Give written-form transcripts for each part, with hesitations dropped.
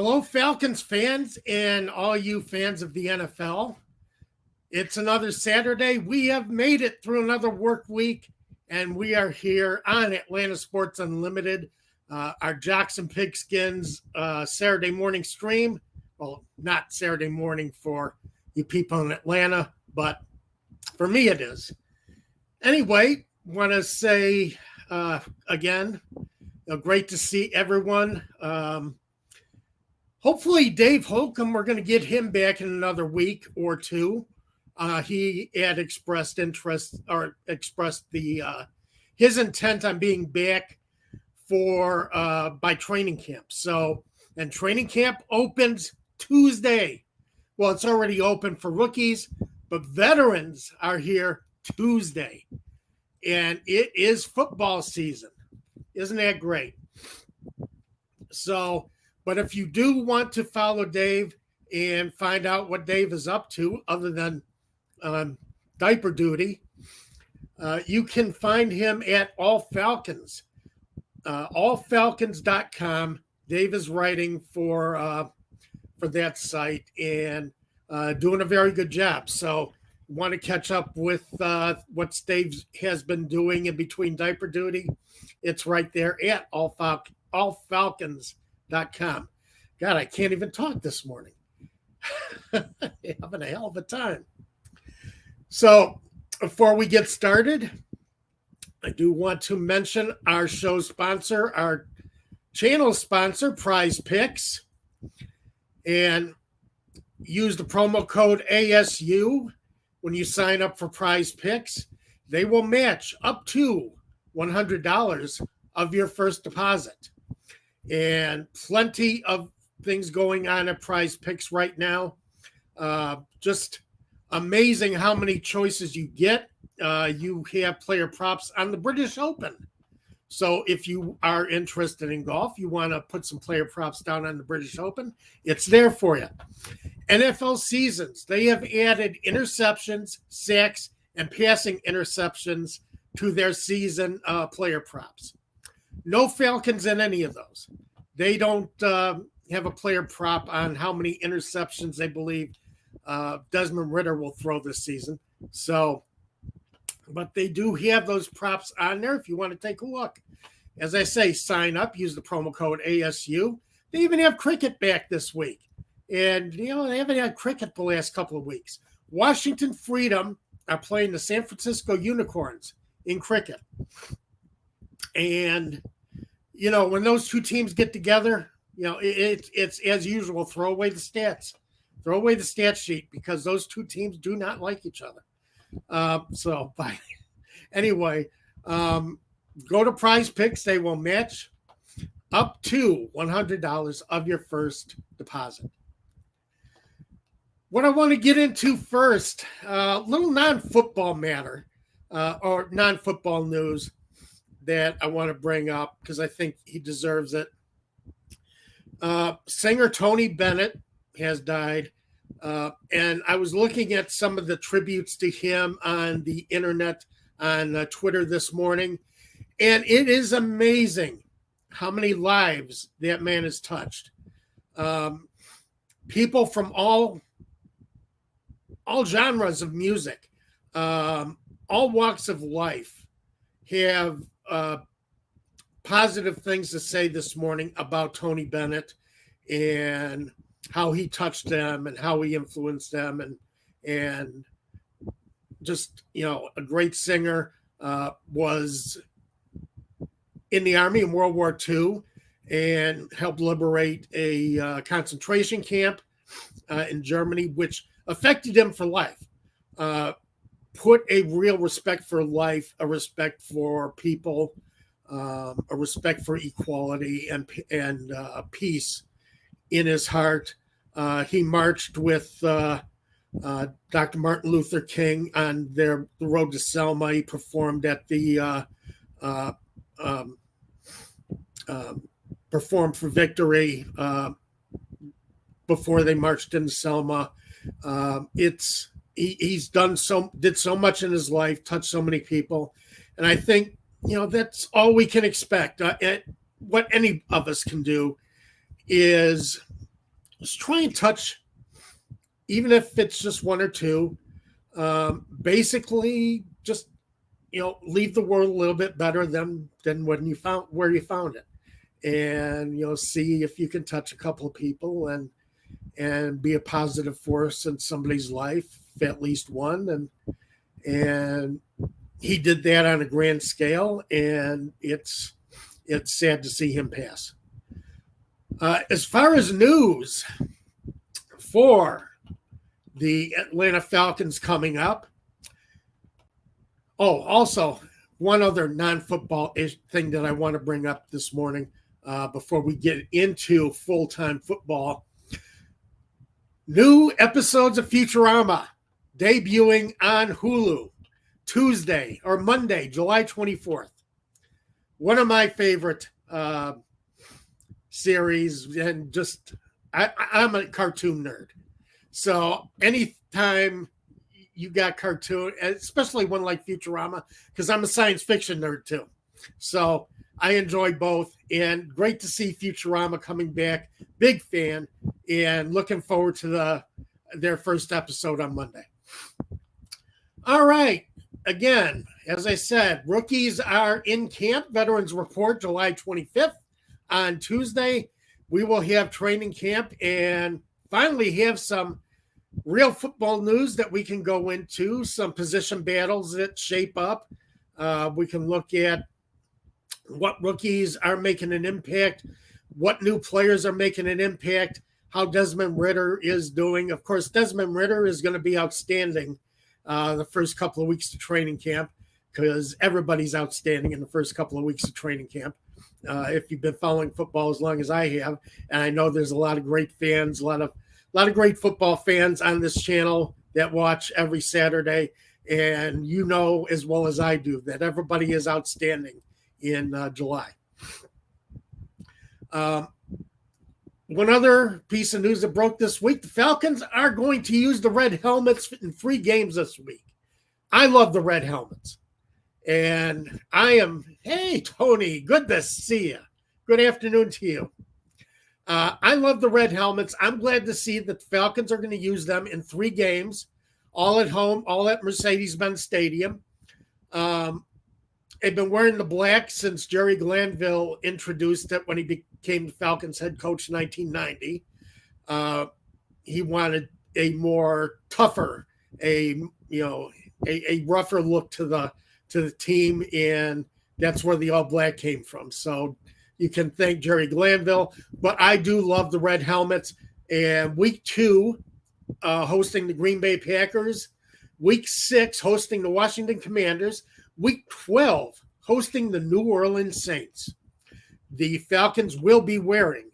Hello, Falcons fans and all you fans of the NFL. It's another Saturday. We have made it through another work week, and we are here on Atlanta Sports Unlimited, our Jocks and Pigskins Saturday morning stream. Well, not Saturday morning for you people in Atlanta, but for me it is. Anyway, want to say again, great to see everyone. Hopefully, Dave Holcomb, we're going to get him back in another week or two. He had expressed interest or expressed his intent on being back for by training camp. So, and training camp opens Tuesday. Well, it's already open for rookies, but veterans are here Tuesday, and it is football season. Isn't that great? So. But if you do want to follow Dave and find out what Dave is up to other than diaper duty, you can find him at All Falcons, allfalcons.com. Dave is writing for that site and doing a very good job. So want to catch up with what Dave has been doing in between diaper duty. It's right there at allfalcons.com. God, I can't even talk this morning. Having a hell of a time. So before we get started, I do want to mention our show sponsor, our channel sponsor, Prize Picks. And use the promo code ASU when you sign up for Prize Picks. They will match up to $100 of your first deposit. And plenty of things going on at Prize Picks right now. Just amazing how many choices you get. You have player props on the British Open. So if you are interested in golf, you want to put some player props down on the British Open, it's there for you. NFL seasons, they have added interceptions, sacks, and passing interceptions to their season player props. No Falcons in any of those. They don't have a player prop on how many interceptions they believe Desmond Ridder will throw this season. So, but they do have those props on there if you want to take a look. As I say, sign up, use the promo code ASU. They even have cricket back this week. And, they haven't had cricket the last couple of weeks. Washington Freedom are playing the San Francisco Unicorns in cricket. And, when those two teams get together, it's as usual, throw away the stats. Throw away the stat sheet because those two teams do not like each other. Anyway, go to Prize Picks. They will match up to $100 of your first deposit. What I want to get into first, little non-football matter or non-football news that I want to bring up because I think he deserves it. Singer Tony Bennett has died. And I was looking at some of the tributes to him on the internet, on Twitter this morning. And it is amazing how many lives that man has touched. People from all genres of music, all walks of life have positive things to say this morning about Tony Bennett and how he touched them and how he influenced them and just, a great singer, was in the Army in World War II and helped liberate a concentration camp in Germany, which affected him for life. Put a real respect for life, a respect for people, a respect for equality and peace in his heart. He marched with Dr. Martin Luther King on the road to Selma. He performed at the Performed for Victory before they marched into Selma. He's did so much in his life, touched so many people, and I think that's all we can expect. What any of us can do is let's try and touch, even if it's just one or two, basically just, leave the world a little bit better than when you found where you found it. And, see if you can touch a couple of people and be a positive force in somebody's life, at least one. And he did that on a grand scale, and it's sad to see him pass. As far as news for the Atlanta Falcons coming up, also one other non-football thing that I want to bring up this morning before we get into full-time football. New episodes of Futurama debuting on Hulu Tuesday or Monday, July 24th. One of my favorite series, and just I'm a cartoon nerd. So anytime you got cartoon, especially one like Futurama, because I'm a science fiction nerd too. So I enjoy both, and great to see Futurama coming back. Big fan, and looking forward to their first episode on Monday. All right. Again, as I said, rookies are in camp. Veterans Report July 25th. On Tuesday, we will have training camp and finally have some real football news that we can go into, some position battles that shape up. We can look at what rookies are making an impact, what new players are making an impact, how Desmond Ridder is doing. Of course, Desmond Ridder is going to be outstanding the first couple of weeks of training camp, because everybody's outstanding in the first couple of weeks of training camp. If you've been following football as long as I have, and I know there's a lot of great fans, a lot of great football fans on this channel that watch every Saturday, and as well as I do that everybody is outstanding in July. One other piece of news that broke this week: the Falcons are going to use the red helmets in 3 games this week. I love the red helmets. And hey, Tony, good to see you. Good afternoon to you. I love the red helmets. I'm glad to see that the Falcons are going to use them in 3 games, all at home, all at Mercedes-Benz Stadium. They've been wearing the black since Jerry Glanville introduced it when he became the Falcons head coach in 1990. He wanted a more tougher, a rougher look to the team, and that's where the all black came from. So you can thank Jerry Glanville, but I do love the red helmets. And week 2, hosting the Green Bay Packers, week 6, hosting the Washington Commanders, week 12, hosting the New Orleans Saints. The Falcons will be wearing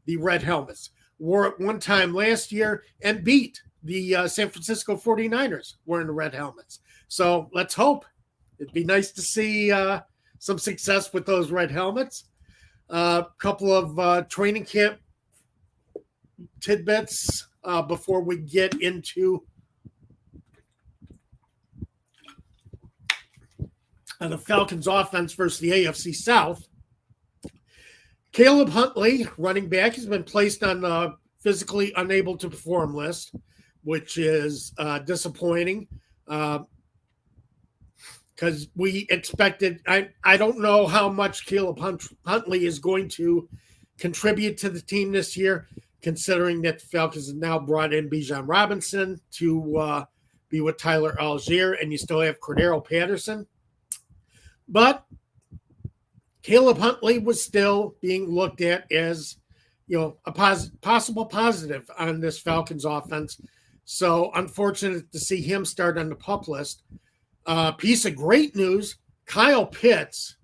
the red helmets. Wore it one time last year and beat the San Francisco 49ers wearing the red helmets. So let's hope. It'd be nice to see some success with those red helmets. A couple of training camp tidbits before we get into the Falcons offense versus the AFC South. Caleb Huntley, running back, has been placed on the physically unable to perform list, which is disappointing. Because we expected, I don't know how much Caleb Huntley is going to contribute to the team this year, considering that the Falcons have now brought in Bijan Robinson to be with Tyler Algier, and you still have Cordero Patterson. But Caleb Huntley was still being looked at as, a possible positive on this Falcons offense. So unfortunate to see him start on the PUP list. Piece of great news: Kyle Pitts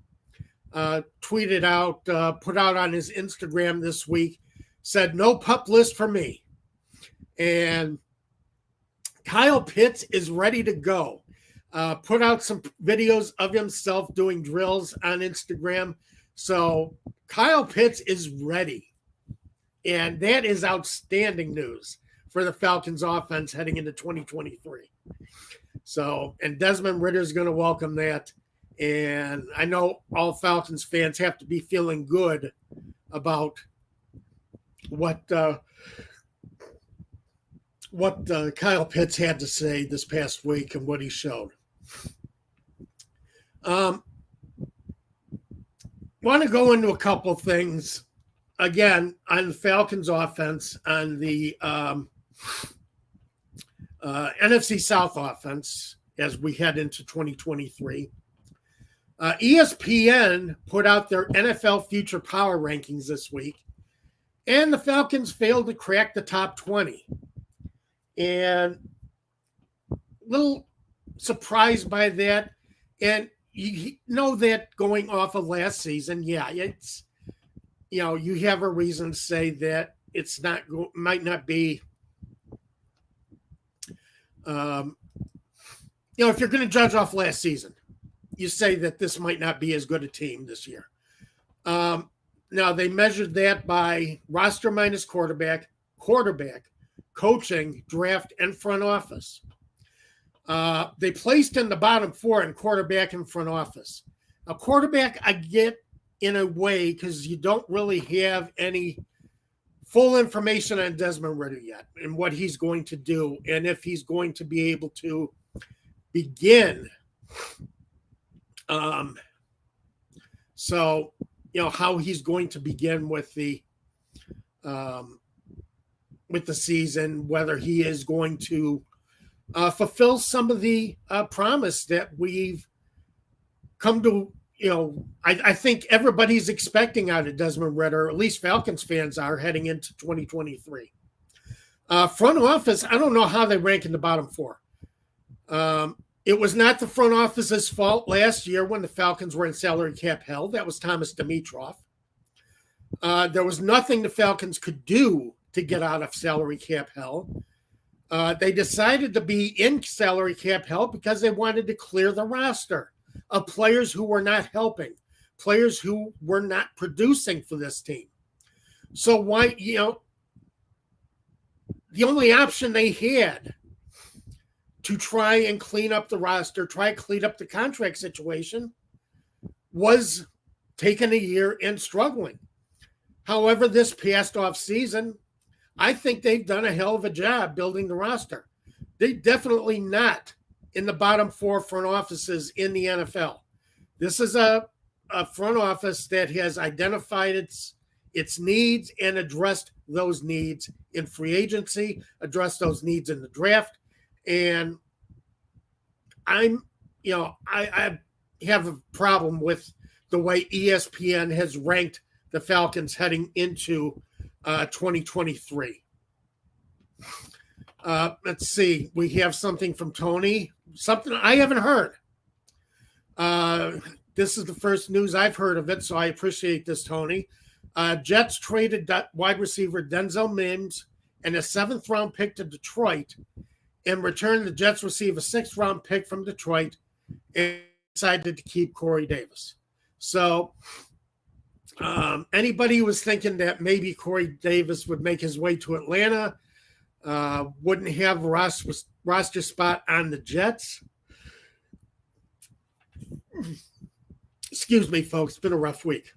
tweeted out, put out on his Instagram this week, said, "No PUP list for me." And Kyle Pitts is ready to go. Put out some videos of himself doing drills on Instagram. So Kyle Pitts is ready. And that is outstanding news for the Falcons offense heading into 2023. So, and Desmond Ridder is going to welcome that. And I know all Falcons fans have to be feeling good about what what Kyle Pitts had to say this past week and what he showed. Want to go into a couple things again on the Falcons offense, on the NFC South offense as we head into 2023. ESPN put out their NFL future power rankings this week, and the Falcons failed to crack the top 20. And a little surprised by that. And you know that going off of last season, yeah, it's, you have a reason to say that it's not, might not be, if you're going to judge off last season, you say that this might not be as good a team this year. Now, they measured that by roster minus quarterback, coaching, draft, and front office. They placed in the bottom 4 in quarterback and front office. A quarterback I get in a way because you don't really have any full information on Desmond Ridder yet and what he's going to do and if he's going to be able to begin. How he's going to begin with the season, whether he is going to fulfill some of the promise that we've come to, I think everybody's expecting out of Desmond Ridder, or at least Falcons fans are heading into 2023. Front office, I don't know how they rank in the bottom 4. It was not the front office's fault last year when the Falcons were in salary cap hell. That was Thomas Dimitroff. There was nothing the Falcons could do to get out of salary cap hell. They decided to be in salary cap hell because they wanted to clear the roster of players who were not helping, players who were not producing for this team. So why, the only option they had to try and clean up the roster, try and clean up the contract situation, was taking a year and struggling. However, this past off season, I think they've done a hell of a job building the roster. They're definitely not in the bottom 4 front offices in the NFL. This is a front office that has identified its needs and addressed those needs in free agency, addressed those needs in the draft. And I have a problem with the way ESPN has ranked the Falcons heading into 2023. Let's see. We have something from Tony, something I haven't heard. This is the first news I've heard of it, so I appreciate this, Tony. Jets traded wide receiver Denzel Mims and a 7th-round pick to Detroit. In return, the Jets receive a 6th-round pick from Detroit and decided to keep Corey Davis. So anybody who was thinking that maybe Corey Davis would make his way to Atlanta, wouldn't have a roster spot on the Jets. Excuse me, folks. It's been a rough week.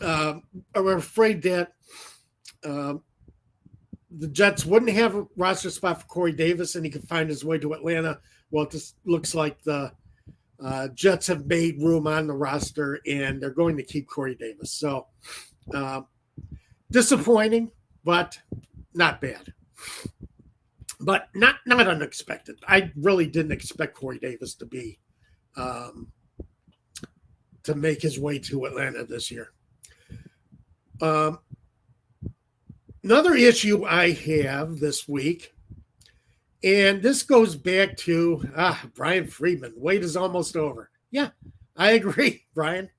I'm afraid that the Jets wouldn't have a roster spot for Corey Davis and he could find his way to Atlanta. Well, it just looks like the Jets have made room on the roster and they're going to keep Corey Davis. So disappointing, but not bad. But not unexpected. I really didn't expect Corey Davis to be to make his way to Atlanta this year. Another issue I have this week, and this goes back to Brian Friedman. Wait is almost over. Yeah, I agree, Brian.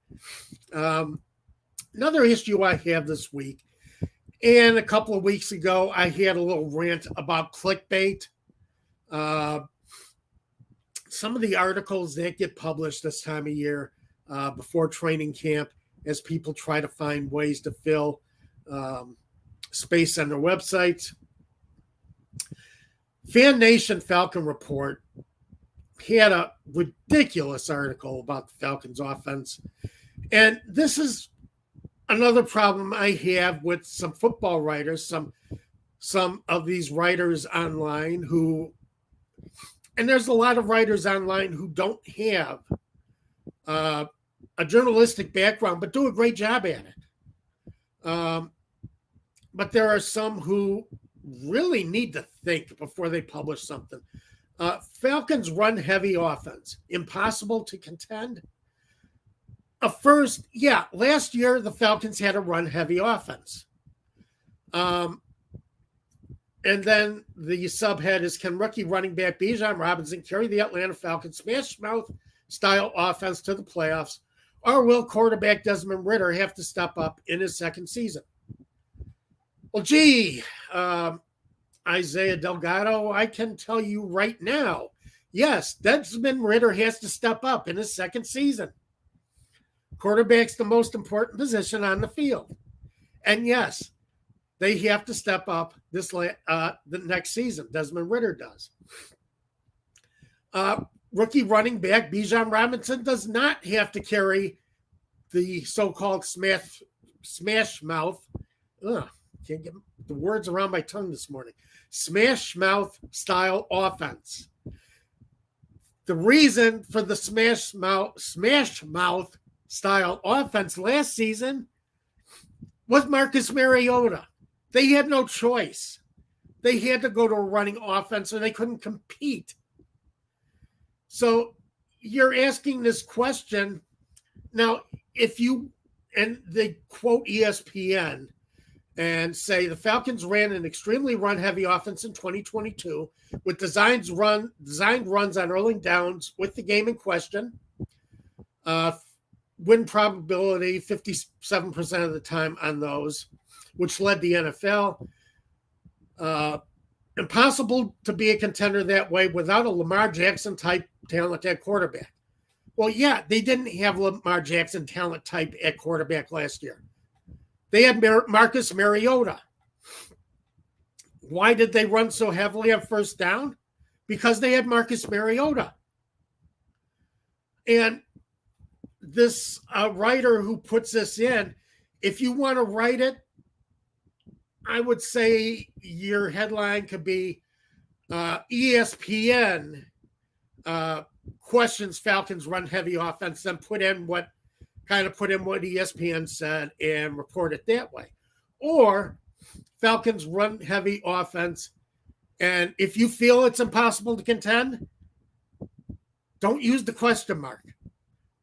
Another issue I have this week, and a couple of weeks ago, I had a little rant about clickbait. Some of the articles that get published this time of year before training camp as people try to find ways to fill space on their websites. Fan Nation Falcon Report had a ridiculous article about the Falcons offense. And this is another problem I have with some football writers, some some of these writers online and there's a lot of writers online who don't have a journalistic background, but do a great job at it. But there are some who really need to think before they publish something. Falcons run heavy offense. Impossible to contend. Last year the Falcons had a run heavy offense. And then the subhead is, can rookie running back Bijan Robinson carry the Atlanta Falcons smash mouth style offense to the playoffs, or will quarterback Desmond Ridder have to step up in his second season? Well, Isaiah Delgado, I can tell you right now, yes, Desmond Ridder has to step up in his second season. Quarterback's the most important position on the field. And yes, they have to step up the next season. Desmond Ridder does. Rookie running back Bijan Robinson does not have to carry the so-called smash mouth. Can't get the words around my tongue this morning. Smash mouth style offense. The reason for the smash mouth style offense last season was Marcus Mariota. They had no choice. They had to go to a running offense or they couldn't compete. So you're asking this question. Now, and they quote ESPN and say the Falcons ran an extremely run-heavy offense in 2022 with designed runs on early downs with the game in question. Win probability 57% of the time on those, which led the NFL. Impossible to be a contender that way without a Lamar Jackson type talent at quarterback. Well, yeah, they didn't have Lamar Jackson talent type at quarterback last year. They had Marcus Mariota. Why did they run so heavily on first down? Because they had Marcus Mariota. And this writer who puts this in, if you want to write it, I would say your headline could be ESPN questions Falcons run heavy offense, then put in what ESPN said and report it that way. Or Falcons run heavy offense, and if you feel it's impossible to contend, don't use the question mark.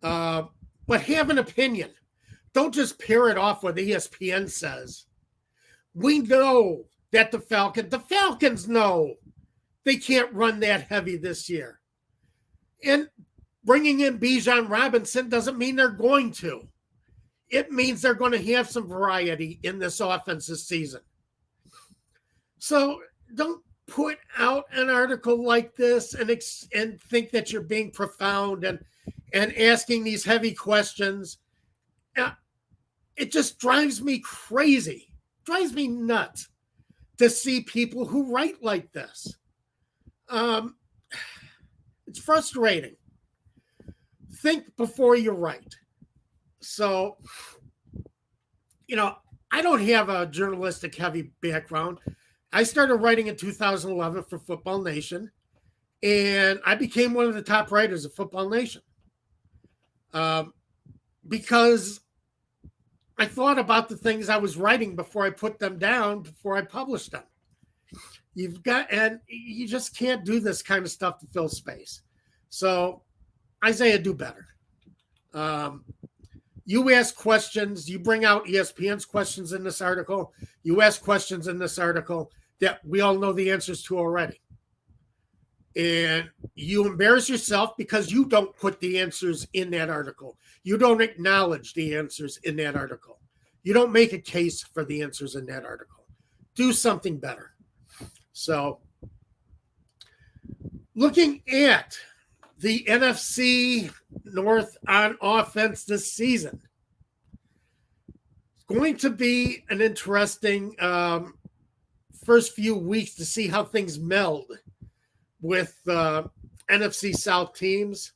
But have an opinion. Don't just pair it off what ESPN says. We know that the Falcons know they can't run that heavy this year. And bringing in Bijan Robinson doesn't mean they're going to. It means they're going to have some variety in this offense this season. So don't put out an article like this and think that you're being profound and asking these heavy questions. It just drives me crazy, drives me nuts to see people who write like this. It's frustrating. Think before you write. So, I don't have a journalistic heavy background. I started writing in 2011 for Football Nation, and I became one of the top writers of Football Nation because I thought about the things I was writing before I put them down, before I published them. You just can't do this kind of stuff to fill space. So, Isaiah, do better. You ask questions. You bring out ESPN's questions in this article. You ask questions in this article that we all know the answers to already. And you embarrass yourself because you don't put the answers in that article. You don't acknowledge the answers in that article. You don't make a case for the answers in that article. Do something better. So, looking at the NFC North on offense this season, it's going to be an interesting first few weeks to see how things meld with NFC South teams.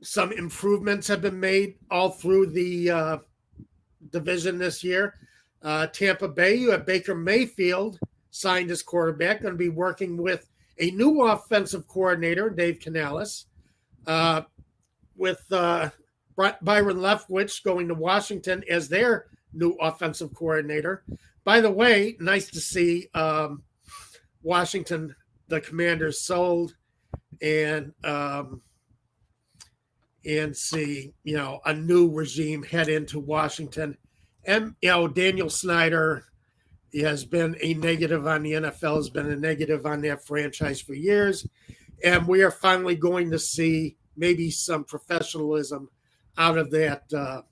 Some improvements have been made all through the division this year. Tampa Bay, you have Baker Mayfield signed as quarterback, going to be working with a new offensive coordinator, Dave Canales, with Byron Leftwich going to Washington as their new offensive coordinator. By the way, nice to see Washington, the Commanders, sold and see, a new regime head into Washington. And, Daniel Snyder has been a negative on the NFL, has been a negative on that franchise for years. And we are finally going to see maybe some professionalism out of that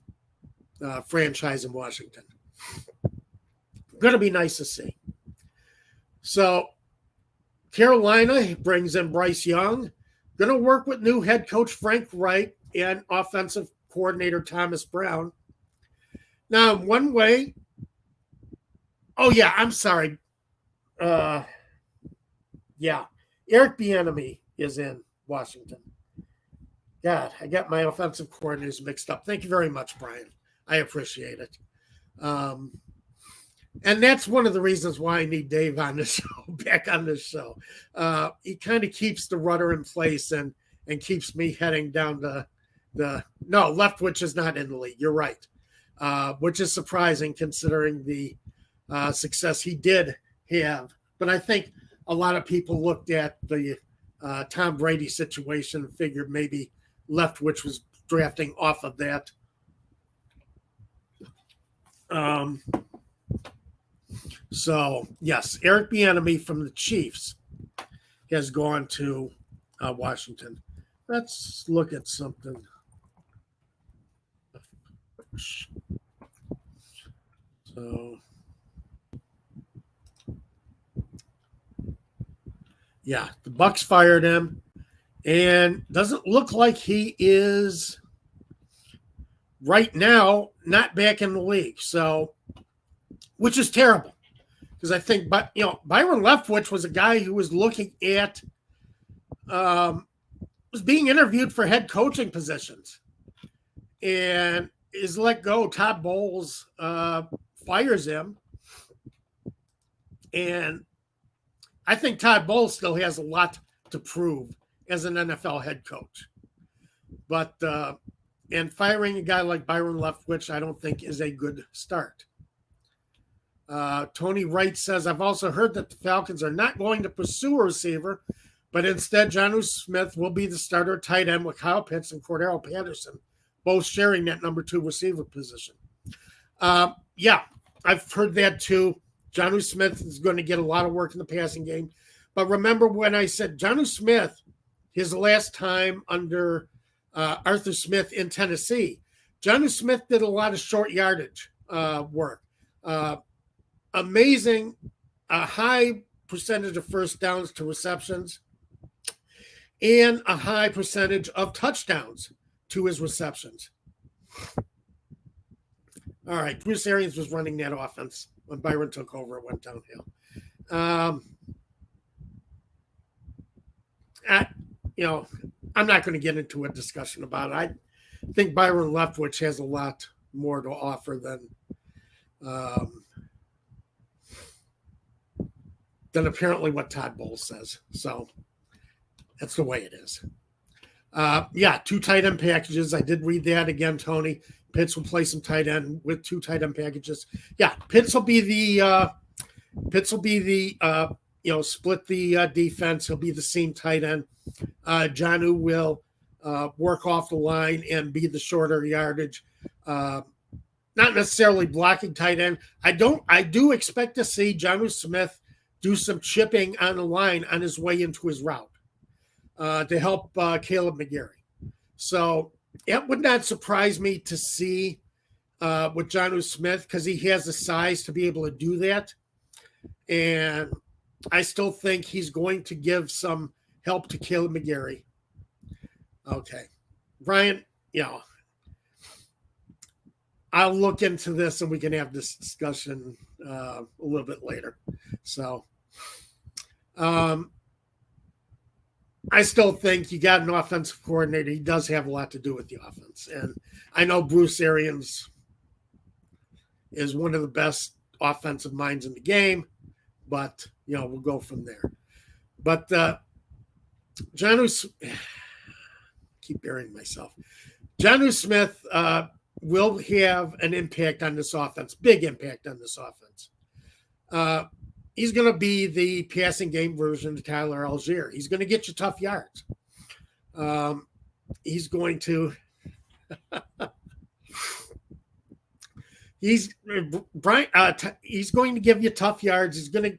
franchise in Washington. Going to be nice to see. So Carolina brings in Bryce Young. Going to work with new head coach Frank Reich and offensive coordinator Thomas Brown. Now, in one way, I'm sorry. Eric Bieniemy is in Washington. God, I got my offensive coordinators mixed up. Thank you very much, Brian. I appreciate it. And that's one of the reasons why I need Dave on the show, back on this show. He kind of keeps the rudder in place and keeps me heading down Leftwich is not in the league. You're right. Which is surprising considering the success he did have. But I think a lot of people looked at the Tom Brady situation and figured maybe Leftwich was drafting off of that. So, yes, Eric Bieniemy from the Chiefs has gone to Washington. Let's look at something. So, yeah, the Bucs fired him, and doesn't look like he is right now not back in the league. So, which is terrible, because I think, Byron Leftwich was a guy who was looking at, was being interviewed for head coaching positions, and is let go. Todd Bowles fires him, and I think Todd Bowles still has a lot to prove as an NFL head coach. But and firing a guy like Byron Leftwich, I don't think is a good start. Tony Wright says, I've also heard that the Falcons are not going to pursue a receiver, but instead Jonnu Smith will be the starter tight end with Kyle Pitts and Cordero Patterson, both sharing that number 2 receiver position. I've heard that too. Jonnu Smith is going to get a lot of work in the passing game. But remember when I said Jonnu Smith, his last time under Arthur Smith in Tennessee, Jonnu Smith did a lot of short yardage work. Amazing, a high percentage of first downs to receptions and a high percentage of touchdowns to his receptions. All right, Bruce Arians was running that offense when Byron took over. It went downhill. I'm not going to get into a discussion about it. I think Byron Leftwich has a lot more to offer than apparently what Todd Bowles says. So that's the way it is. 2 tight end packages. I did read that again, Tony. Pitts will play some tight end with 2 tight end packages. Yeah, Pitts will be the split the defense. He'll be the seam tight end. Jonnu will work off the line and be the shorter yardage. Not necessarily blocking tight end. I do expect to see Jonnu Smith do some chipping on the line on his way into his route to help Caleb McGarry. So it would not surprise me to see with Jonnu Smith, because he has the size to be able to do that. And I still think he's going to give some help to Caleb McGarry. Okay. Brian, I'll look into this and we can have this discussion a little bit later. So I still think you got an offensive coordinator. He does have a lot to do with the offense. And I know Bruce Arians is one of the best offensive minds in the game, but we'll go from there. But keep burying myself. Jonnu Smith will have an impact on this offense, big impact on this offense. He's going to be the passing game version of Tyler Algier. He's going to get you tough yards. He's going to he's going to give you tough yards. He's going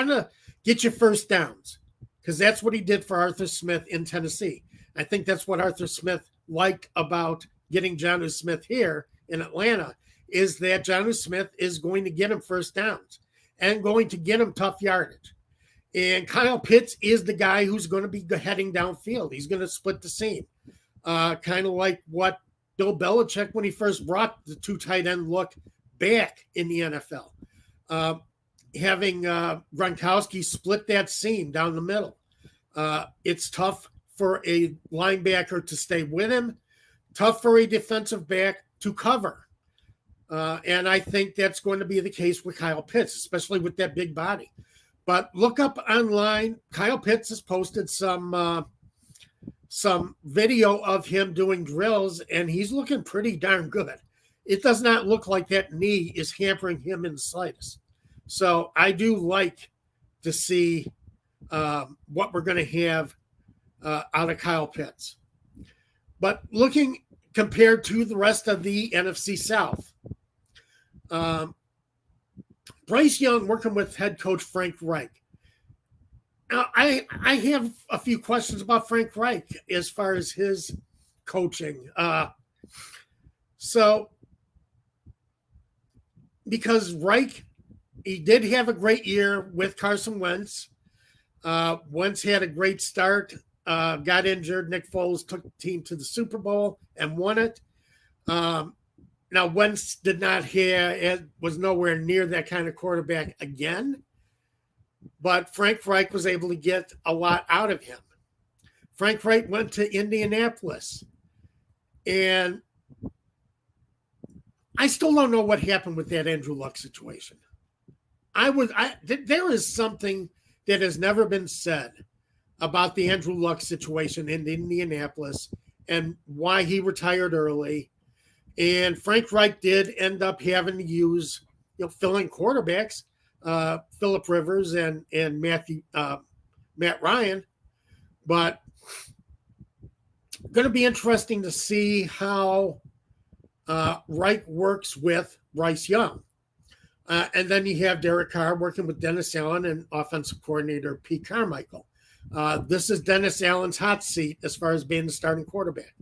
to get you first downs, because that's what he did for Arthur Smith in Tennessee. I think that's what Arthur Smith liked about getting Jonnu Smith here in Atlanta, is that Jonnu Smith is going to get him first downs and going to get him tough yardage. And Kyle Pitts is the guy who's going to be heading downfield. He's going to split the seam, kind of like what Bill Belichick, when he first brought the two tight end look back in the NFL, having Gronkowski split that seam down the middle. It's tough for a linebacker to stay with him, tough for a defensive back to cover. And I think that's going to be the case with Kyle Pitts, especially with that big body. But look up online. Kyle Pitts has posted some video of him doing drills, and he's looking pretty darn good. It does not look like that knee is hampering him in the slightest. So I do like to see what we're going to have out of Kyle Pitts. But looking compared to the rest of the NFC South, Bryce Young working with head coach Frank Reich. Now, I have a few questions about Frank Reich as far as his coaching. Because Reich, he did have a great year with Carson Wentz. Wentz had a great start, got injured. Nick Foles took the team to the Super Bowl and won it. Now, Wentz was nowhere near that kind of quarterback again, but Frank Reich was able to get a lot out of him. Frank Reich went to Indianapolis, and I still don't know what happened with that Andrew Luck situation. There is something that has never been said about the Andrew Luck situation in Indianapolis and why he retired early. And Frank Reich did end up having to use, fill-in quarterbacks, Phillip Rivers and Matt Ryan. But going to be interesting to see how Reich works with Bryce Young. And then you have Derek Carr working with Dennis Allen and offensive coordinator Pete Carmichael. This is Dennis Allen's hot seat as far as being the starting quarterback.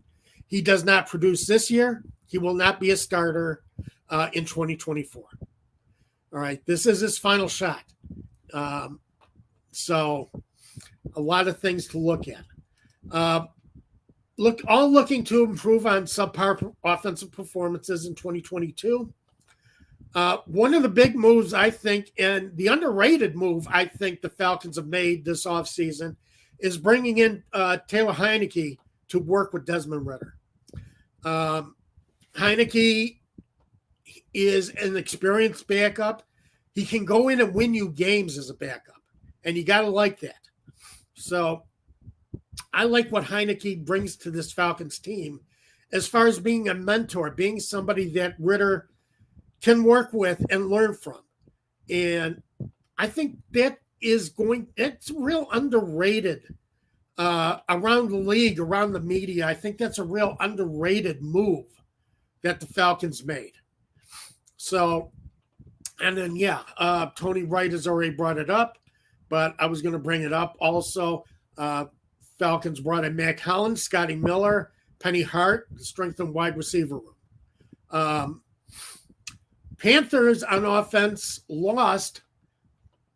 He does not produce this year. He will not be a starter in 2024. All right, this is his final shot. So a lot of things to look at. Looking to improve on subpar offensive performances in 2022. One of the big moves, I think, and the underrated move I think the Falcons have made this offseason is bringing in Taylor Heineke to work with Desmond Ridder. Heineke is an experienced backup. He can go in and win you games as a backup, and you got to like that. So I like what Heineke brings to this Falcons team as far as being a mentor, being somebody that Ridder can work with and learn from. And I think it's real underrated around the league, around the media. I think that's a real underrated move that the Falcons made. So, and then, Tony Wright has already brought it up, but I was going to bring it up also. Falcons brought in Mac Hollins, Scotty Miller, Penny Hart to strengthen wide receiver room. Panthers on offense lost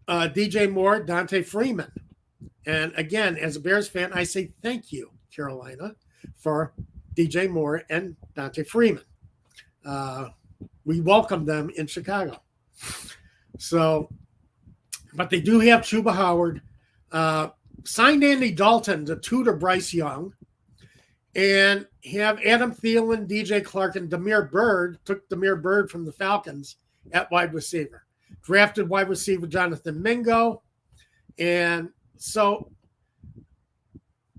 DJ Moore, Dante Freeman. And again, as a Bears fan, I say thank you, Carolina, for DJ Moore and Dante Freeman. We welcome them in Chicago. So, but they do have Chuba Howard. Signed Andy Dalton to tutor Bryce Young. And have Adam Thielen, DJ Clark, and Damiere Byrd, took Damiere Byrd from the Falcons at wide receiver. Drafted wide receiver Jonathan Mingo. And so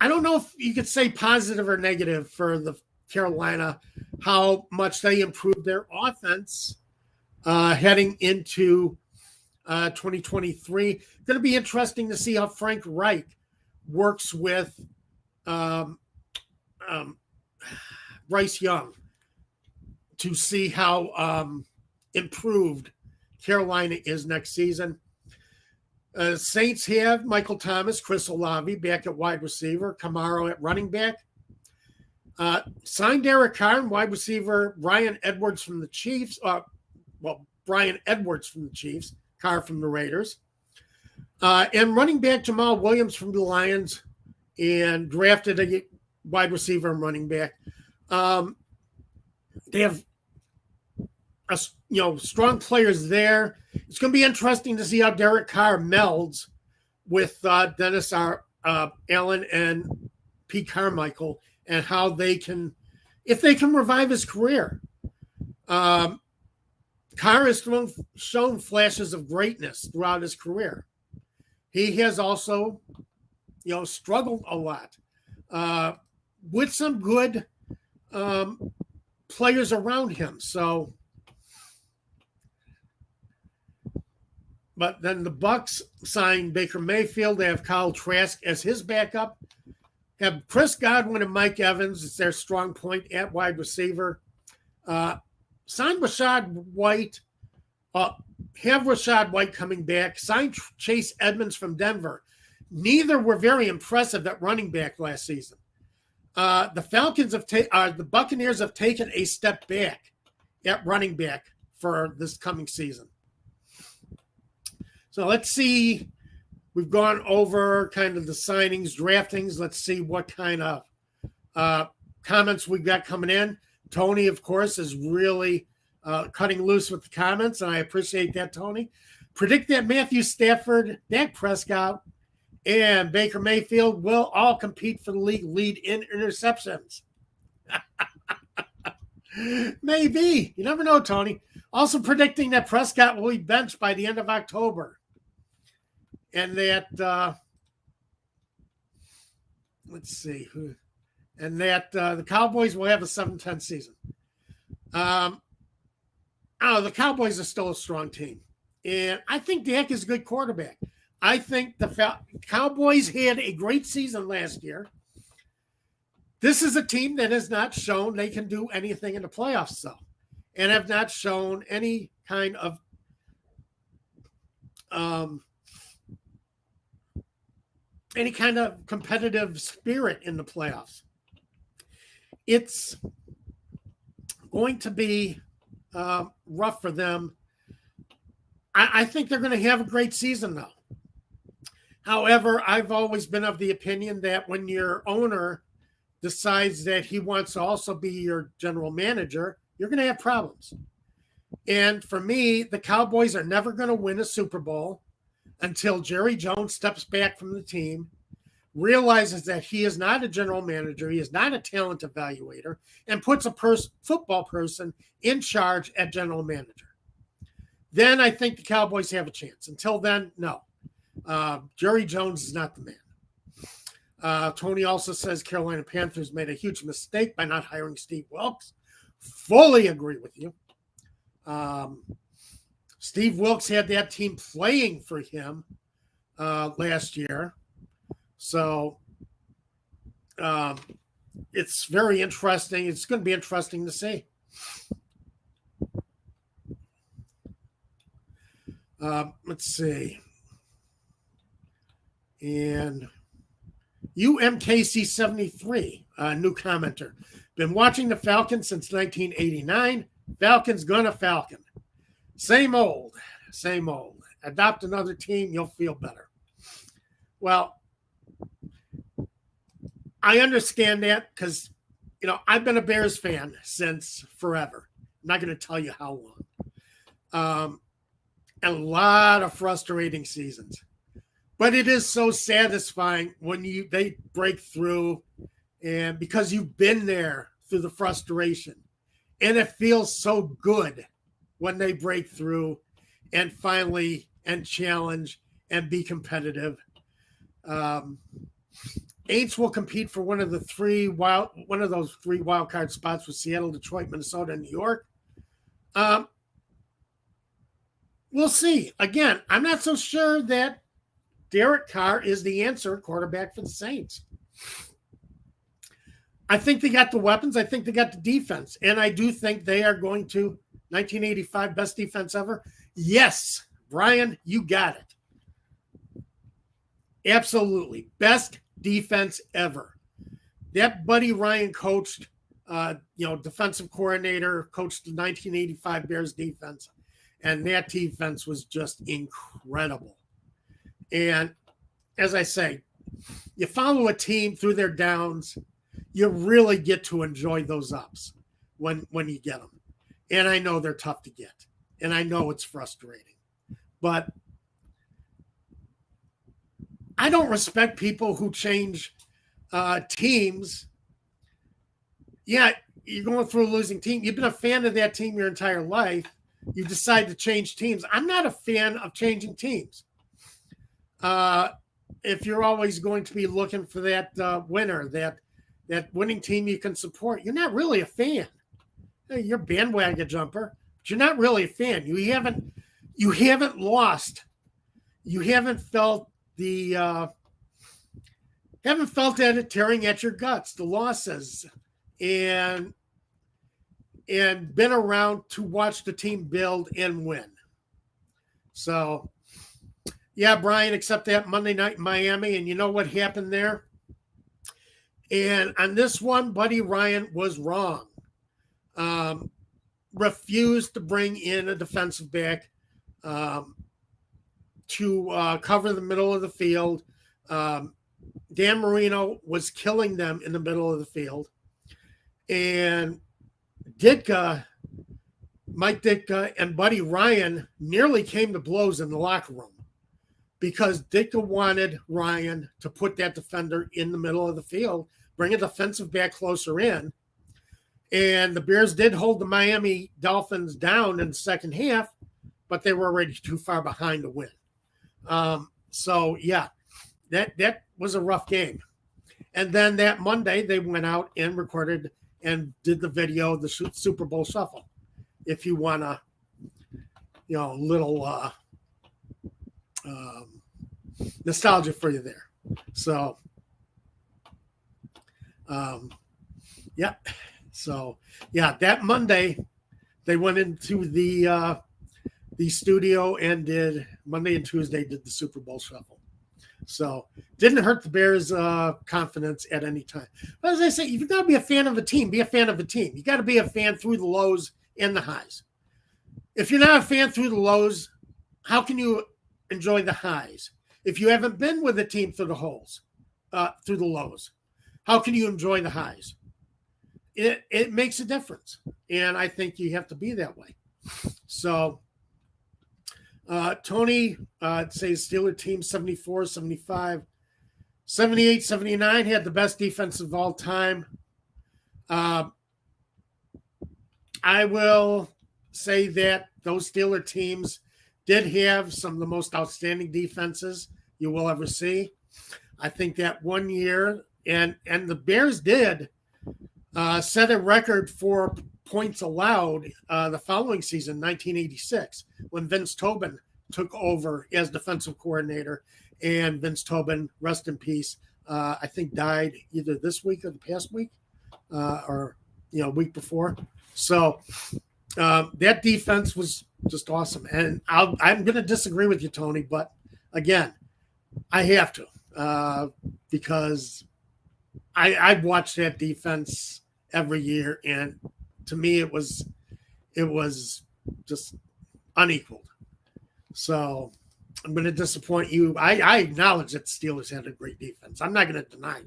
I don't know if you could say positive or negative for the Carolina, how much they improved their offense heading into 2023. Going to be interesting to see how Frank Reich works with Bryce Young to see how improved Carolina is next season. Saints have Michael Thomas, Chris Olave back at wide receiver, Kamara at running back. Signed Derek Carr and wide receiver Brian Edwards from the Chiefs. Brian Edwards from the Chiefs, Carr from the Raiders. And running back Jamal Williams from the Lions, and drafted a wide receiver and running back. They have strong players there. It's going to be interesting to see how Derek Carr melds with Dennis Allen and Pete Carmichael, and how they can, if they can revive his career. Carr has shown flashes of greatness throughout his career. He has also, struggled a lot with some good players around him. So, but then the Bucs signed Baker Mayfield. They have Kyle Trask as his backup. Have Chris Godwin and Mike Evans as their strong point at wide receiver. Signed Rashad White. Have Rashad White coming back. Signed Chase Edmonds from Denver. Neither were very impressive at running back last season. The Falcons the Buccaneers have taken a step back at running back for this coming season. So let's see. We've gone over kind of the signings, draftings. Let's see what kind of comments we've got coming in. Tony, of course, is really cutting loose with the comments, and I appreciate that, Tony. Predict that Matthew Stafford, Dak Prescott, and Baker Mayfield will all compete for the league lead in interceptions. Maybe. You never know, Tony. Also predicting that Prescott will be benched by the end of October. And that, the Cowboys will have a 7-10 season. The Cowboys are still a strong team. And I think Dak is a good quarterback. I think the Cowboys had a great season last year. This is a team that has not shown they can do anything in the playoffs, though, and have not shown any kind of competitive spirit in the playoffs. It's going to be rough for them. I think they're going to have a great season, though. However, I've always been of the opinion that when your owner decides that he wants to also be your general manager, you're going to have problems. And for me, the Cowboys are never going to win a Super Bowl until Jerry Jones steps back from the team, realizes that he is not a general manager, he is not a talent evaluator, and puts a football person in charge at general manager. Then I think the Cowboys have a chance. Until then, no. Jerry Jones is not the man. Tony also says Carolina Panthers made a huge mistake by not hiring Steve Wilkes. Fully agree with you. Steve Wilkes had that team playing for him last year. So it's very interesting. It's going to be interesting to see. Let's see. And UMKC73, new commenter. Been watching the Falcons since 1989. Falcons gonna Falcon. Same old, same old. Adopt another team, you'll feel better. Well, I understand that because, I've been a Bears fan since forever. I'm not going to tell you how long. A lot of frustrating seasons. But it is so satisfying when they break through, and because you've been there through the frustration. And it feels so good when they break through and finally and challenge and be competitive. Aints will compete for one of those three wild card spots with Seattle, Detroit, Minnesota, and New York. We'll see. Again, I'm not so sure that Derek Carr is the answer quarterback for the Saints. I think they got the weapons. I think they got the defense. And I do think they are going to 1985 best defense ever. Yes, Brian, you got it. Absolutely. Best defense ever. That Buddy Ryan coached, defensive coordinator, coached the 1985 Bears defense. And that defense was just incredible. And as I say, you follow a team through their downs, you really get to enjoy those ups when you get them. And I know they're tough to get. And I know it's frustrating. But I don't respect people who change teams. Yeah, you're going through a losing team. You've been a fan of that team your entire life. You decide to change teams. I'm not a fan of changing teams. If you're always going to be looking for that winner, that winning team you can support, you're not really a fan. You're a bandwagon jumper, but you're not really a fan. You haven't lost. You haven't felt that it tearing at your guts, the losses, and been around to watch the team build and win. So, yeah, Brian, except that Monday night in Miami, and you know what happened there? And on this one, Buddy Ryan was wrong. Refused to bring in a defensive back to cover the middle of the field. Dan Marino was killing them in the middle of the field. And Mike Ditka and Buddy Ryan nearly came to blows in the locker room because Ditka wanted Ryan to put that defender in the middle of the field, bring a defensive back closer in. And the Bears did hold the Miami Dolphins down in the second half, but they were already too far behind to win. So, yeah, that was a rough game. And then that Monday, they went out and recorded and did the video, the Super Bowl Shuffle. If you want a, little nostalgia for you there. So, yeah. So, yeah, that Monday, they went into the studio and did Monday and Tuesday did the Super Bowl Shuffle. So didn't hurt the Bears' confidence at any time. But as I say, if you've got to be a fan of a team, be a fan of a team. You got to be a fan through the lows and the highs. If you're not a fan through the lows, how can you enjoy the highs? If you haven't been with a team through the lows, how can you enjoy the highs? It makes a difference. And I think you have to be that way. So Tony says Steeler team 74, 75, 78, 79 had the best defense of all time. I will say that those Steeler teams did have some of the most outstanding defenses you will ever see. I think that one year, and the Bears did set a record for points allowed the following season, 1986, when Vince Tobin took over as defensive coordinator. And Vince Tobin, rest in peace, I think died either this week or the past week or week before. So that defense was just awesome. And I'm going to disagree with you, Tony, but again, I have to because I've watched that defense every year, and to me, it was just unequaled. So I'm going to disappoint you. I acknowledge that the Steelers had a great defense. I'm not going to deny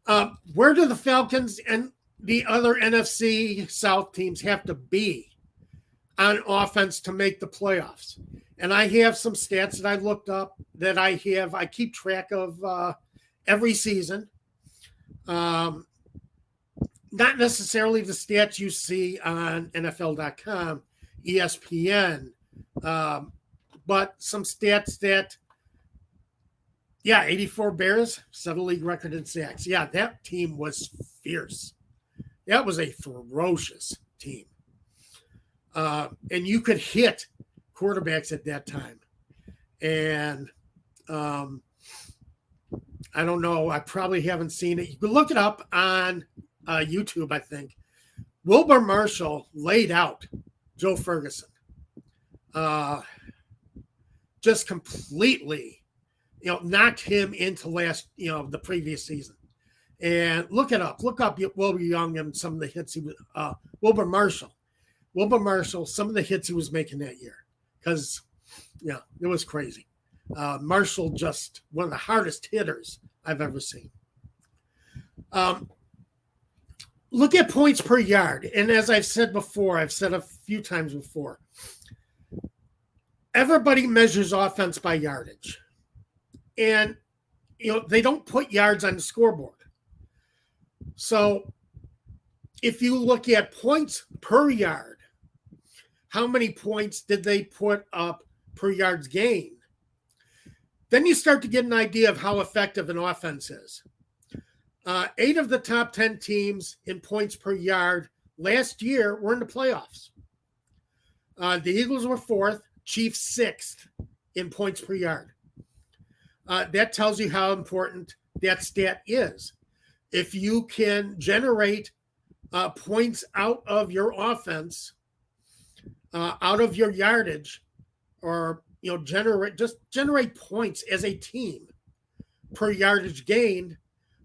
that. Where do the Falcons and the other NFC South teams have to be on offense to make the playoffs? And I have some stats that I looked up that I keep track of every season. not necessarily the stats you see on NFL.com, ESPN, but some stats that, 84 Bears set a league record in sacks. Yeah, that team was fierce. That was a ferocious team. And you could hit quarterbacks at that time. And I don't know. I probably haven't seen it. You can look it up on YouTube, I think. Wilbur Marshall laid out Joe Ferguson. Just completely, knocked him into the previous season. And look it up. Look up Wilbur Young and some of the hits he was, Wilbur Marshall, some of the hits he was making that year. Because, it was crazy. Marshall, just one of the hardest hitters I've ever seen. Look at points per yard. And as I've said before, I've said a few times before, everybody measures offense by yardage. And, they don't put yards on the scoreboard. So if you look at points per yard, how many points did they put up per yards gained? Then you start to get an idea of how effective an offense is. 8 of the top 10 teams in points per yard last year were in the playoffs. The Eagles were 4th, Chiefs 6th in points per yard. That tells you how important that stat is. If you can generate points out of your offense, out of your yardage, or generate points as a team per yardage gained,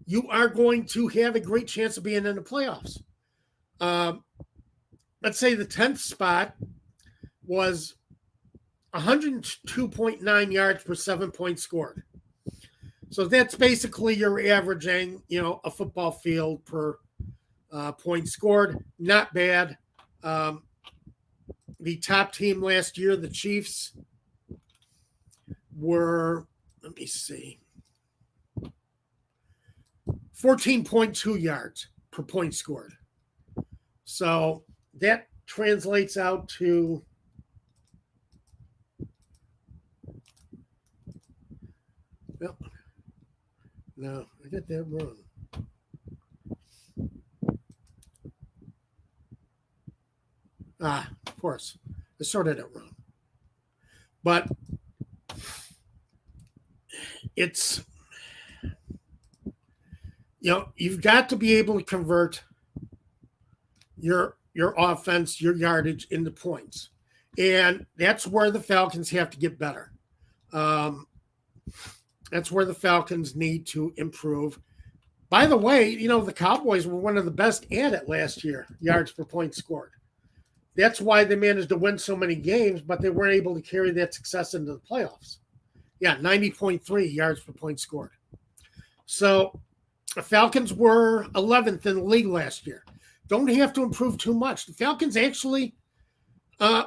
you are going to have a great chance of being in the playoffs. Let's say the 10th spot was 102.9 yards per 7 points scored. So that's basically you're averaging, a football field per point scored. Not bad. The top team last year, the Chiefs, were, 14.2 yards per point scored. So that translates out to no, I got that wrong. Of course. I sorted it wrong. But it's, you've got to be able to convert your offense, your yardage into points. And that's where the Falcons have to get better. That's where the Falcons need to improve. By the way, the Cowboys were one of the best at it last year, yards per point scored. That's why they managed to win so many games, but they weren't able to carry that success into the playoffs. 90.3 yards per point scored. So the Falcons were 11th in the league last year. Don't have to improve too much. The Falcons actually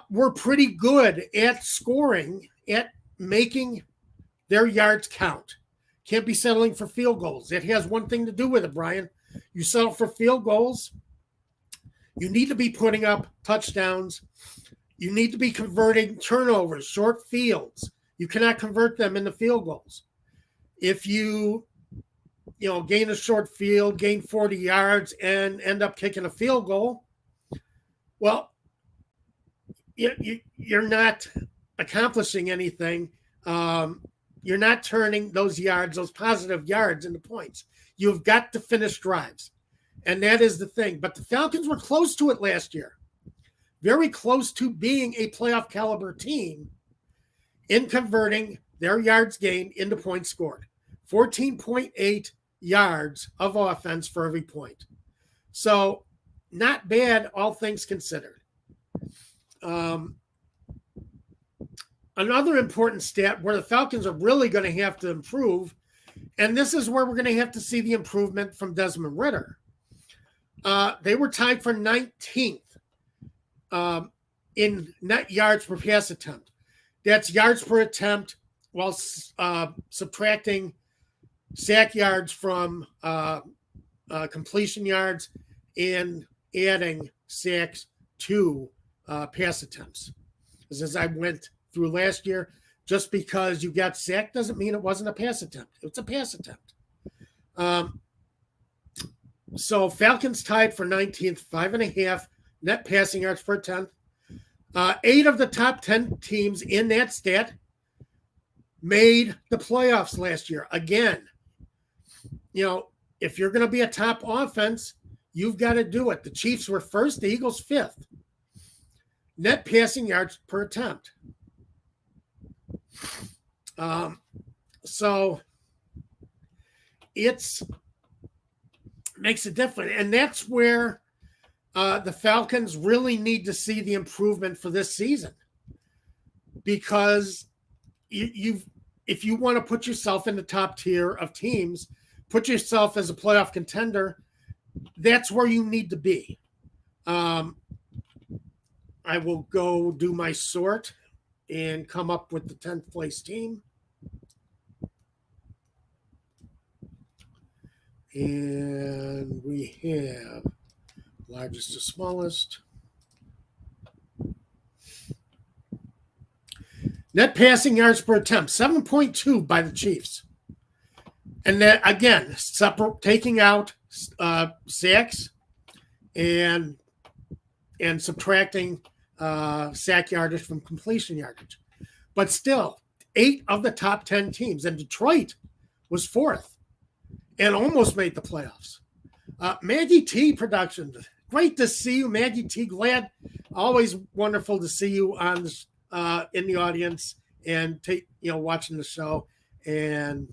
were pretty good at scoring, at making their yards count. Can't be settling for field goals. It has one thing to do with it, Brian. You settle for field goals, you need to be putting up touchdowns. You need to be converting turnovers, short fields. You cannot convert them into field goals. If you gain a short field, gain 40 yards, and end up kicking a field goal, well, you're not accomplishing anything. You're not turning those yards, those positive yards, into points. You've got to finish drives. And that is the thing. But the Falcons were close to it last year. Very close to being a playoff caliber team in converting their yards gained into points scored. 14.8 yards of offense for every point. So not bad, all things considered. Another important stat where the Falcons are really going to have to improve, and this is where we're going to have to see the improvement from Desmond Ridder. They were tied for 19th in net yards per pass attempt. That's yards per attempt while subtracting sack yards from completion yards in adding sacks to pass attempts. As I went through last year, just because you got sacked doesn't mean it wasn't a pass attempt. It's a pass attempt. So Falcons tied for 19th, 5.5 net passing yards per attempt. 8 of the top 10 teams in that stat made the playoffs last year. Again, if you're going to be a top offense, you've got to do it. The Chiefs were first, the Eagles 5th. Net passing yards per attempt. So it makes a difference. And that's where the Falcons really need to see the improvement for this season. Because if you want to put yourself in the top tier of teams, put yourself as a playoff contender, that's where you need to be. I will go do my sort and come up with the 10th place team. And we have largest to smallest. Net passing yards per attempt, 7.2 by the Chiefs. And that, again, taking out sacks and subtracting sack yardage from completion yardage. But still, 8 of the top 10 teams, and Detroit was 4th and almost made the playoffs. Maggie T production, great to see you, Maggie T. Glad, always wonderful to see you on this, in the audience and watching the show, and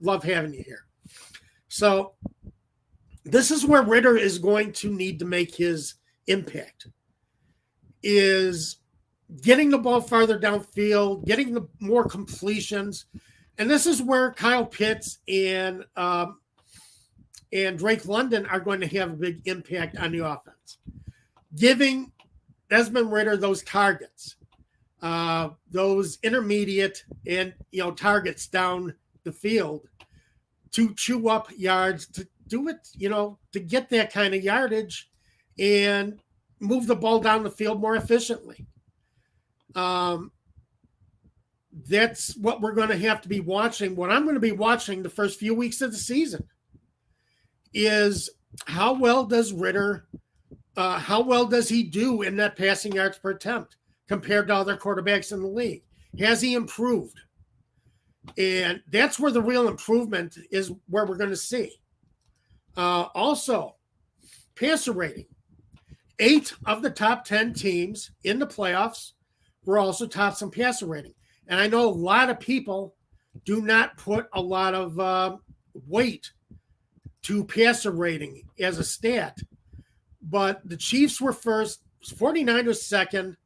love having you here. So this is where Ritter is going to need to make his impact, is getting the ball farther downfield, getting the more completions. And this is where Kyle Pitts and Drake London are going to have a big impact on the offense. Giving Desmond Ritter those targets, those intermediate and targets down the field to chew up yards, to do it, to get that kind of yardage and move the ball down the field more efficiently. That's what we're going to have to be watching. What I'm going to be watching the first few weeks of the season is how well does Ritter, how well does he do in that passing yards per attempt compared to other quarterbacks in the league? Has he improved? And that's where the real improvement is, where we're going to see. Also, passer rating. 8 of the top 10 teams in the playoffs were also tops in passer rating. And I know a lot of people do not put a lot of weight to passer rating as a stat. But the Chiefs were first, 49ers second,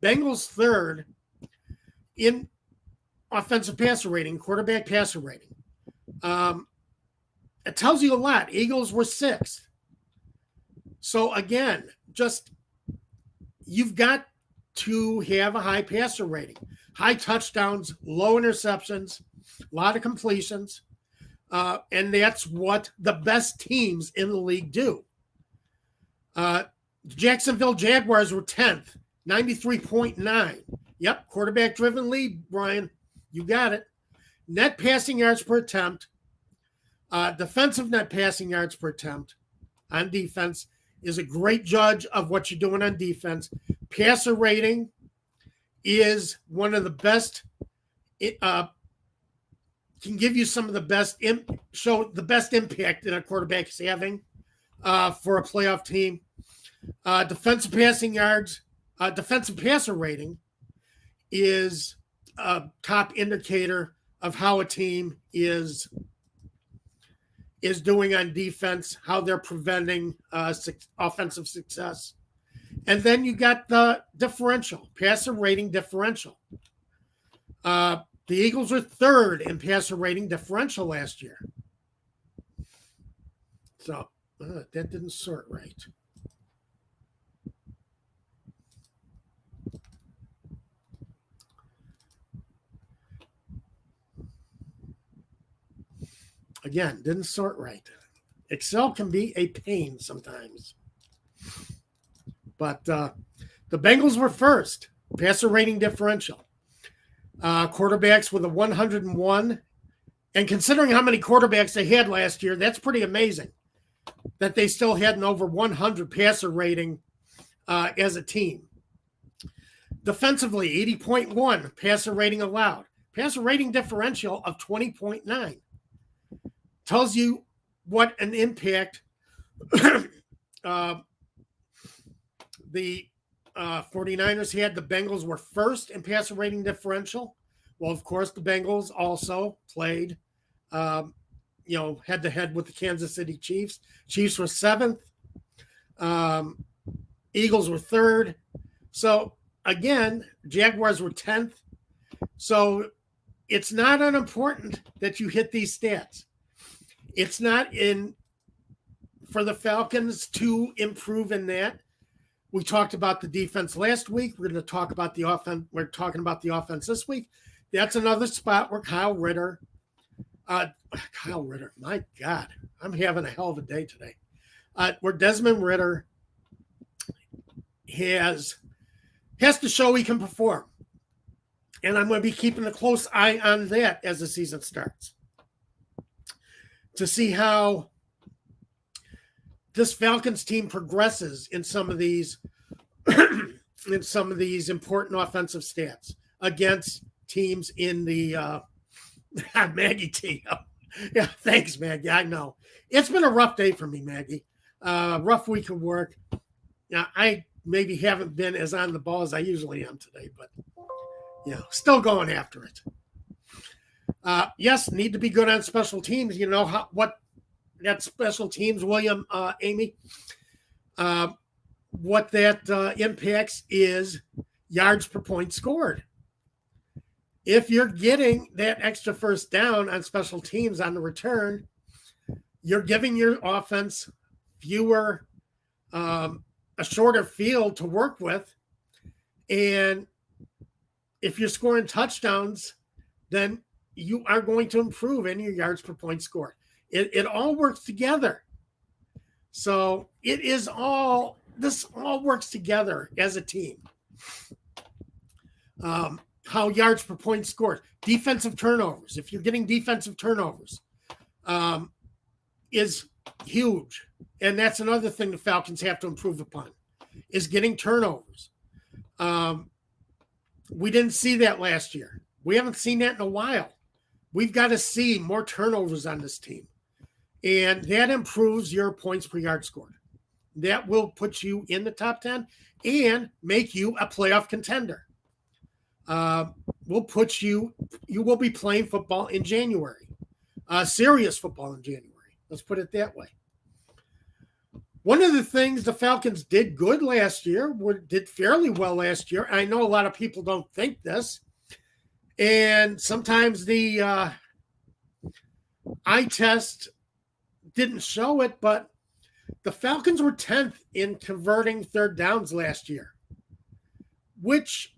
Bengals third in offensive passer rating, quarterback passer rating. It tells you a lot. Eagles were 6th. So again, you've got to have a high passer rating, high touchdowns, low interceptions, a lot of completions. And that's what the best teams in the league do. Jacksonville Jaguars were 10th, 93.9. Yep, quarterback-driven lead, Brian. You got it. Net passing yards per attempt, defensive net passing yards per attempt on defense is a great judge of what you're doing on defense. Passer rating is one of the best. It can give you some of the best, show the best impact that a quarterback is having for a playoff team. Defensive passing yards, defensive passer rating is a top indicator of how a team is doing on defense, how they're preventing offensive success. And then you got the differential, passer rating differential. The Eagles were 3rd in passer rating differential last year. So that didn't sort right. Again, didn't sort right. Excel can be a pain sometimes. But the Bengals were first, passer rating differential. Quarterbacks with a 101. And considering how many quarterbacks they had last year, that's pretty amazing that they still had an over 100 passer rating as a team. Defensively, 80.1 passer rating allowed. Passer rating differential of 20.9. Tells you what an impact the 49ers had. The Bengals were first in passer rating differential. Well, of course, the Bengals also played, head-to-head with the Kansas City Chiefs. Chiefs were seventh. Eagles were third. So, again, Jaguars were 10th. So, it's not unimportant that you hit these stats. It's not for the Falcons to improve in that. We talked about the defense last week. We're going to talk about the offense. We're talking about the offense this week. That's another spot where Kyle Ritter, my God, I'm having a hell of a day today. Where Desmond Ritter has to show he can perform. And I'm going to be keeping a close eye on that as the season starts, to see how this Falcons team progresses in some of these important offensive stats against teams in the Maggie T. Yeah, thanks, Maggie. I know it's been a rough day for me, Maggie. Rough week of work. Now, I maybe haven't been as on the ball as I usually am today, but still going after it. Yes, need to be good on special teams. You know what that special teams, William, Amy, what that impacts is yards per point scored. If you're getting that extra first down on special teams on the return, you're giving your offense a shorter field to work with. And if you're scoring touchdowns, then you are going to improve in your yards per point scored. It all works together. So this all works together as a team. How yards per point scored, defensive turnovers. If you're getting defensive turnovers, is huge. And that's another thing the Falcons have to improve upon, is getting turnovers. We didn't see that last year. We haven't seen that in a while. We've got to see more turnovers on this team. And that improves your points per yard scored. That will put you in the top 10 and make you a playoff contender. You will be playing football in January. Serious football in January. Let's put it that way. One of the things the Falcons did good last year, did fairly well last year. I know a lot of people don't think this. And sometimes the eye test didn't show it, but the Falcons were 10th in converting third downs last year, which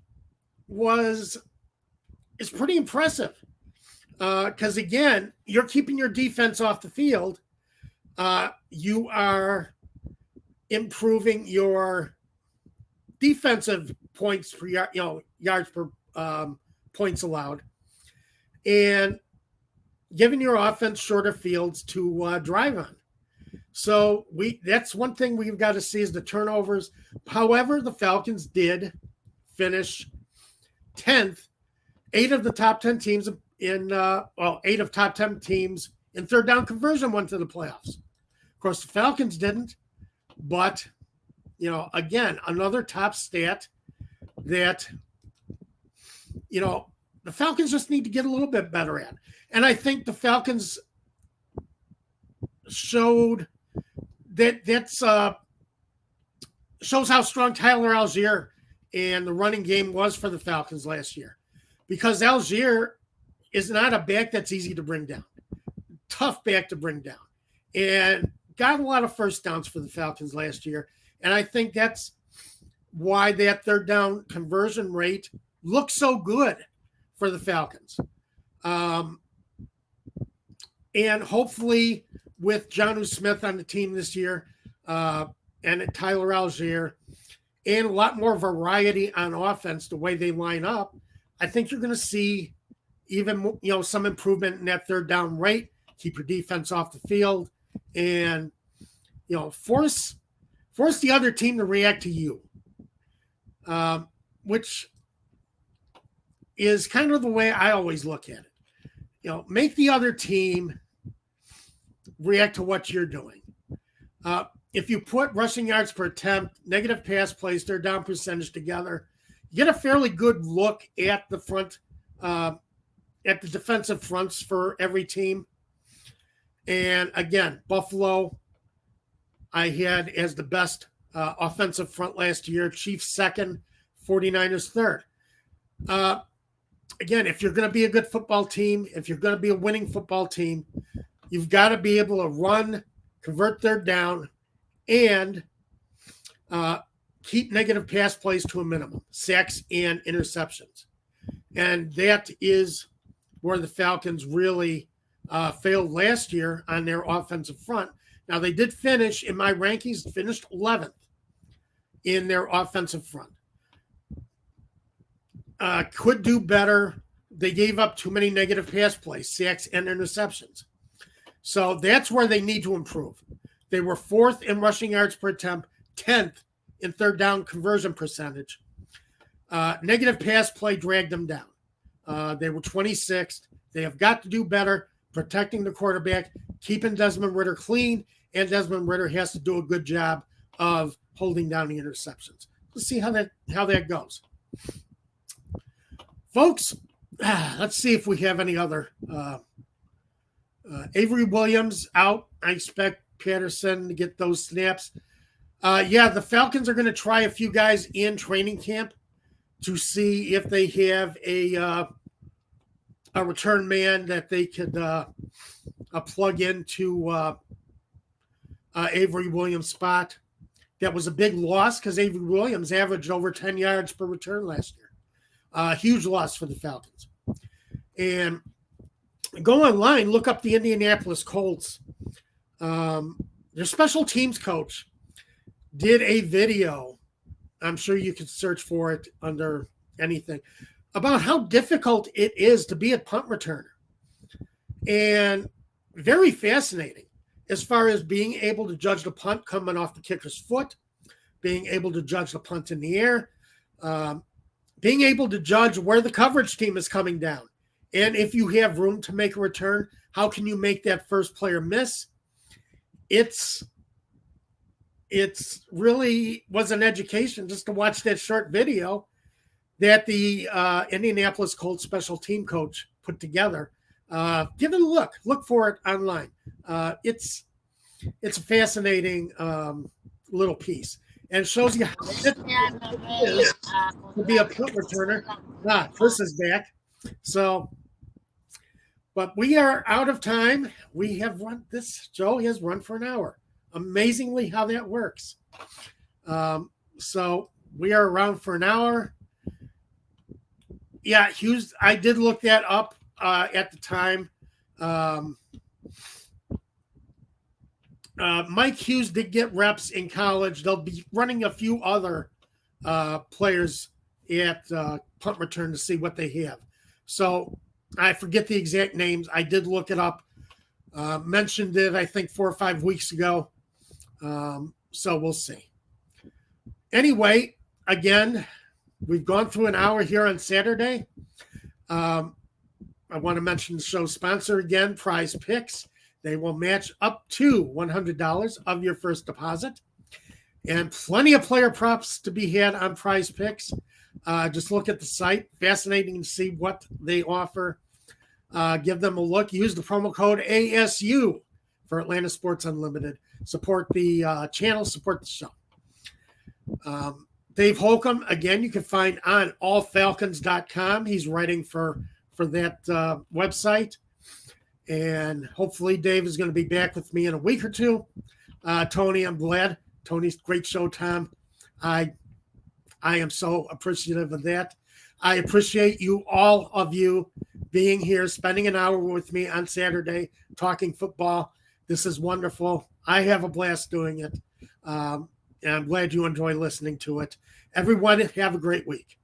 is pretty impressive. Because, again, you're keeping your defense off the field. You are improving your defensive points per yard, yards per points allowed, and giving your offense shorter fields to drive on. So that's one thing we've got to see is the turnovers. However, the Falcons did finish 10th. 8 of top 10 teams in third down conversion went to the playoffs. Of course, the Falcons didn't, but again, another top stat that the Falcons just need to get a little bit better at. And I think the Falcons showed shows how strong Tyler Algier and the running game was for the Falcons last year, because Algier is not a back that's easy to bring down. Tough back to bring down, and got a lot of first downs for the Falcons last year. And I think that's why that third down conversion rate looks so good for the Falcons. And hopefully with Jonnu Smith on the team this year and Tyler Algier, and a lot more variety on offense, the way they line up, I think you're going to see even, some improvement in that third down rate, keep your defense off the field, and, force the other team to react to you, which is kind of the way I always look at it. Make the other team react to what you're doing. If you put rushing yards per attempt, negative pass plays, third down percentage together, you get a fairly good look at the front, at the defensive fronts for every team. And again, Buffalo, I had as the best offensive front last year, Chiefs second, 49ers third. Again, if you're going to be a good football team, if you're going to be a winning football team, you've got to be able to run, convert third down, and keep negative pass plays to a minimum, sacks and interceptions. And that is where the Falcons really failed last year on their offensive front. Now, they did finish, in my rankings, finished 11th in their offensive front. Could do better. They gave up too many negative pass plays, sacks and interceptions. So that's where they need to improve. They were 4th in rushing yards per attempt, 10th in third down conversion percentage. Negative pass play dragged them down. They were 26th. They have got to do better protecting the quarterback, keeping Desmond Ridder clean, and Desmond Ridder has to do a good job of holding down the interceptions. Let's see how that goes. Folks, let's see if we have any other. Avery Williams out. I expect Patterson to get those snaps. The Falcons are going to try a few guys in training camp to see if they have a return man that they could plug into Avery Williams' spot. That was a big loss because Avery Williams averaged over 10 yards per return last year. Huge loss for the Falcons. And go online, look up the Indianapolis Colts. Their special teams coach did a video. I'm sure you can search for it under anything about how difficult it is to be a punt returner. And very fascinating as far as being able to judge the punt coming off the kicker's foot, being able to judge the punt in the air, being able to judge where the coverage team is coming down. And if you have room to make a return, how can you make that first player miss? It's really was an education just to watch that short video that the Indianapolis Colts special team coach put together. Give it a look. Look for it online. It's a fascinating little piece, and it shows you how difficult it is to be a punt returner. Chris is back. So, but we are out of time. We have run this. Joe has run for an hour. Amazingly, how that works. So we are around for an hour. Yeah, Hughes. I did look that up at the time. Mike Hughes did get reps in college. They'll be running a few other players at punt return to see what they have. So I forget the exact names. I did look it up. Mentioned it, I think, 4 or 5 weeks ago. So we'll see. Anyway, again, we've gone through an hour here on Saturday. I want to mention the show sponsor again, Prize Picks. They will match up to $100 of your first deposit. And plenty of player props to be had on Prize Picks. Just look at the site. Fascinating to see what they offer. Give them a look. Use the promo code ASU for Atlanta Sports Unlimited. Support the channel, support the show. Dave Holcomb, again, you can find on allfalcons.com. He's writing for that website. And hopefully Dave is going to be back with me in a week or two. Tony, I'm glad. Tony's great show, Tom. I am so appreciative of that. I appreciate you, all of you, being here, spending an hour with me on Saturday, talking football. This is wonderful. I have a blast doing it. And I'm glad you enjoy listening to it. Everyone, have a great week.